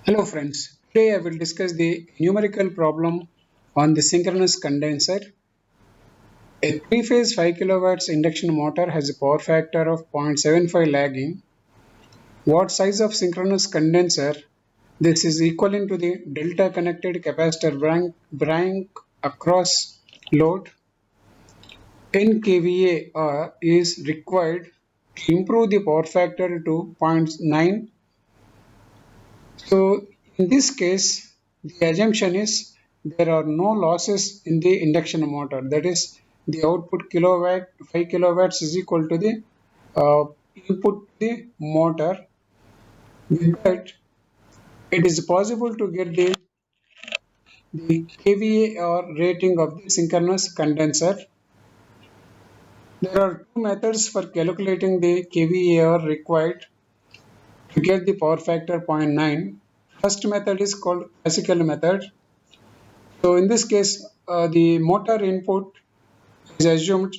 Hello friends, today I will discuss the numerical problem on the synchronous condenser. A three-phase 5 kilowatts induction motor has a power factor of 0.75 lagging. What size of synchronous condenser? This is equivalent to the delta connected capacitor bank across load. 10 kVA is required to improve the power factor to zero point 0.9. So in this case, the assumption is there are no losses in the induction motor. That is, the output kilowatt 5 kilowatts is equal to the uh, input to the motor. With that, it is possible to get the kVA or rating of the synchronous condenser. There are two methods for calculating the kVA or required to get the power factor zero point 0.9. First method is called classical method. So in this case, the motor input is assumed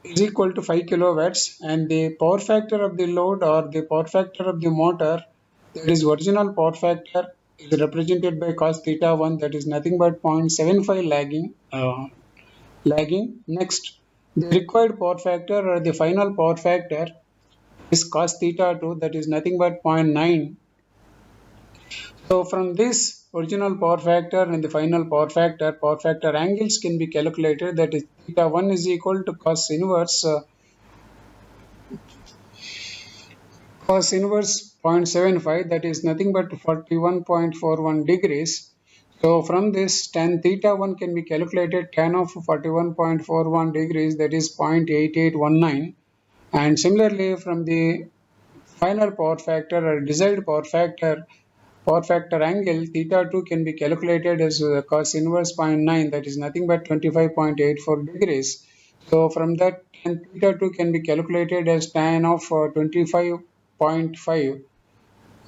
is equal to 5 kilowatts and the power factor of the load or the power factor of the motor, that is original power factor, is represented by cos theta 1, that is nothing but 0.75 lagging. Next, the required power factor or the final power factor is cos theta 2, that is nothing but zero point 0.9. So from this original power factor and the final power factor angles can be calculated. That is theta 1 is equal to cos inverse 0.75, that is nothing but 41.41 degrees. So from this tan theta 1 can be calculated tan of 41.41 degrees, that is 0.8819. And similarly from the final power factor or desired power factor angle theta 2 can be calculated as cos inverse 0.9, that is nothing but 25.84 degrees. So from that tan theta 2 can be calculated as tan of 25.5,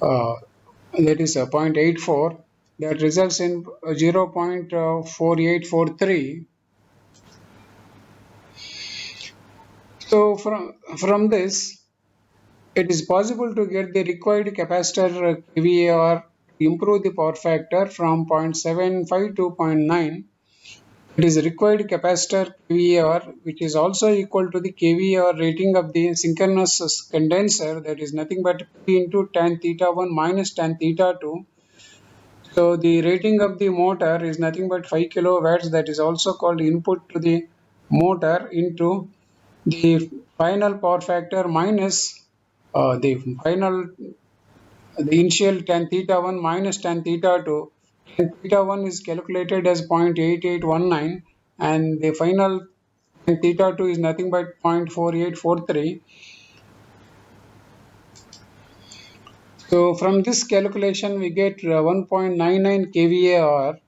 that is 0.84, that results in 0.4843. So from this it is possible to get the required capacitor kVAR to improve the power factor from 0.75 to zero point 0.9. It is required capacitor kVAR, which is also equal to the kVAR rating of the synchronous condenser, that is nothing but P into tan theta 1 minus tan theta 2. So the rating of the motor is nothing but 5 kilowatts, that is also called input to the motor, into the final power factor minus the final, the initial tan theta 1 minus tan theta 2. Tan theta 1 is calculated as 0.8819 and the final tan theta 2 is nothing but 0.4843. So from this calculation we get 1.99 kVAR,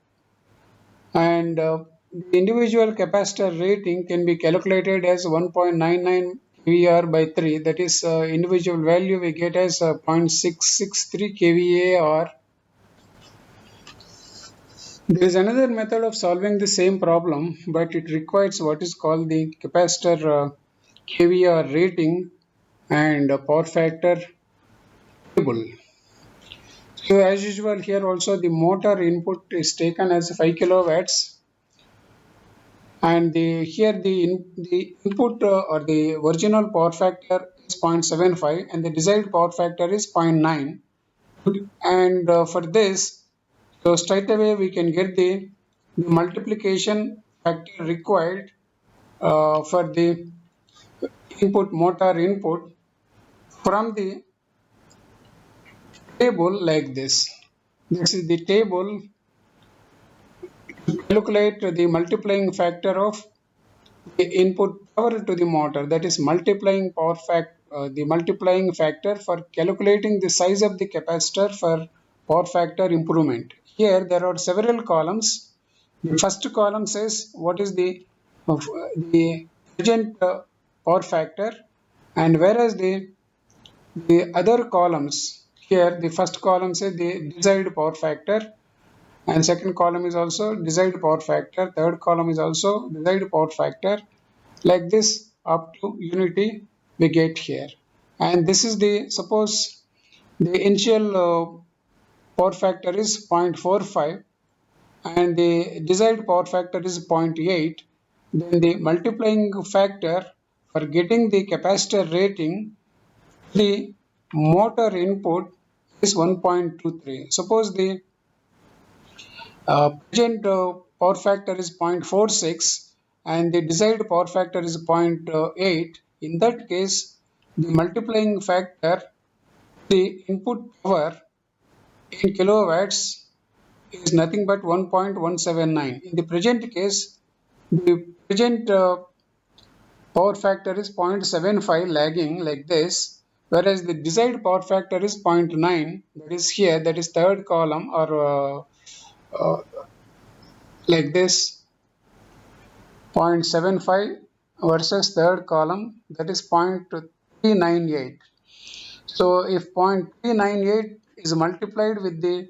and the individual capacitor rating can be calculated as 1.99 kVAR by 3, that is individual value we get as 0.663 kVAR. There is another method of solving the same problem, but it requires what is called the capacitor kVAR rating and power factor table. So as usual, here also the motor input is taken as 5 kilowatts, and the input or the original power factor is 0.75 and the desired power factor is 0.9. And for this, so straight away we can get the multiplication factor required for the motor input from the table like this. This is the table to calculate the multiplying factor of the input power to the motor, that is multiplying the multiplying factor for calculating the size of the capacitor for power factor improvement. Here there are several columns. The first column says what is the urgent power factor, and whereas the other columns, here the first column says the desired power factor, and second column is also desired power factor, third column is also desired power factor, like this up to unity we get here. And this is the, suppose the initial power factor is 0.45 and the desired power factor is 0.8, then the multiplying factor for getting the capacitor rating, the motor input is 1.23. Suppose the present power factor is 0.46 and the desired power factor is 0.8. In that case, the multiplying factor, the input power in kilowatts is nothing but 1.179. In the present case, the present power factor is 0.75 lagging like this, whereas the desired power factor is zero point 0.9, that is here, that is third column or uh, like this, 0.75 versus third column, that is 0.398. So if 0.398 is multiplied with the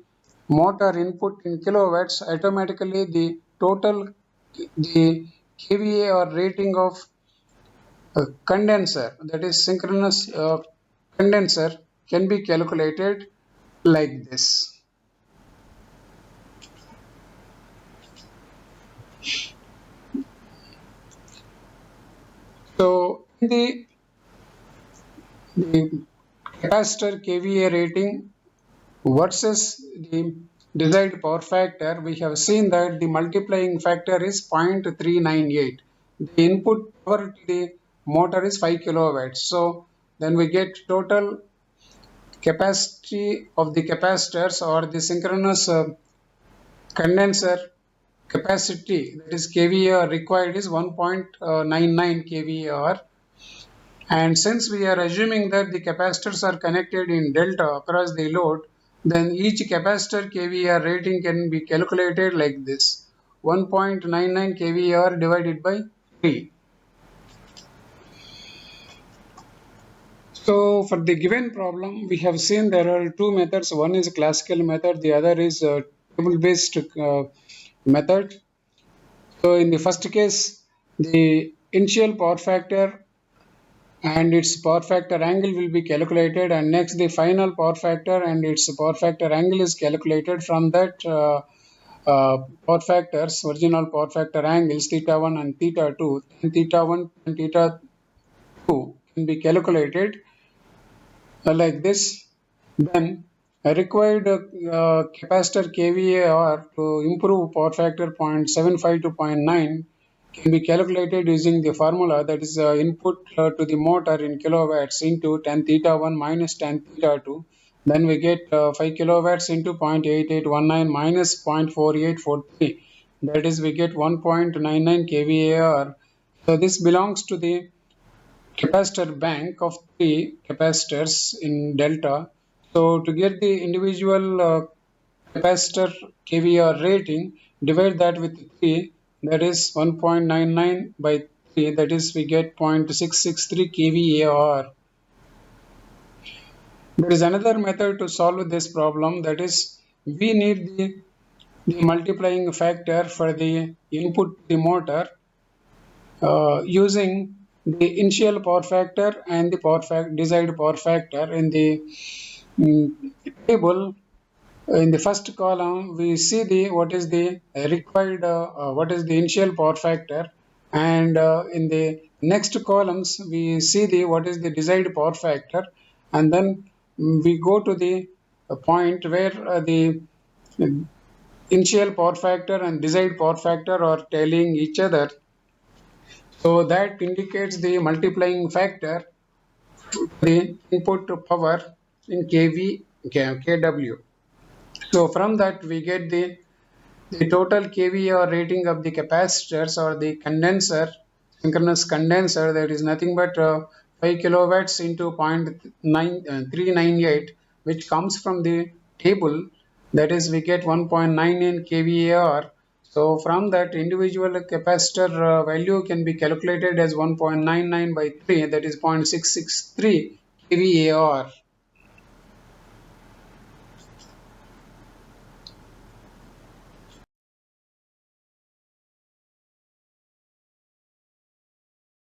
motor input in kilowatts, automatically the total, the kVA or rating of condenser, that is synchronous condenser, can be calculated like this. So in the capacitor kVA rating versus the desired power factor, we have seen that the multiplying factor is 0.398. The input power to the motor is 5 kilowatts. So then we get total capacity of the capacitors or the synchronous condenser capacity, that is kVAR required, is 1.99 kVAR. And since we are assuming that the capacitors are connected in delta across the load, then each capacitor kVAR rating can be calculated like this: 1.99 kVAR divided by 3. So for the given problem, we have seen there are two methods. One is classical method, the other is table-based method. So in the first case, the initial power factor and its power factor angle will be calculated, and next the final power factor and its power factor angle is calculated. From that power factors, original power factor angles theta 1 and theta 2, and theta 1 and theta 2 can be calculated like this. Then a required capacitor kVAR to improve power factor 0.75 to 0.9 can be calculated using the formula, that is input to the motor in kilowatts into tan theta 1 minus tan theta 2. Then we get 5 kilowatts into 0.8819 minus 0.4843. That is, we get 1.99 kVAR. So this belongs to the capacitor bank of 3 capacitors in delta. So to get the individual capacitor kVAR rating, divide that with 3, that is 1.99 by 3, that is we get 0.663 kVAR. There is another method to solve this problem, that is we need the multiplying factor for the input to the motor using the initial power factor and the desired power factor. In the table, in the first column, we see the what is the required, what is the initial power factor, and in the next columns we see the what is the desired power factor, and then we go to the point where the initial power factor and desired power factor are telling each other. So that indicates the multiplying factor, the input power in kW. So from that we get the total kVA rating of the capacitors or the condenser, synchronous condenser, that is nothing but 5 kilowatts into 0.398, which comes from the table, that is we get 1.99 kVAR. So from that, individual capacitor value can be calculated as 1.99 by 3, that is 0.663 kVAR.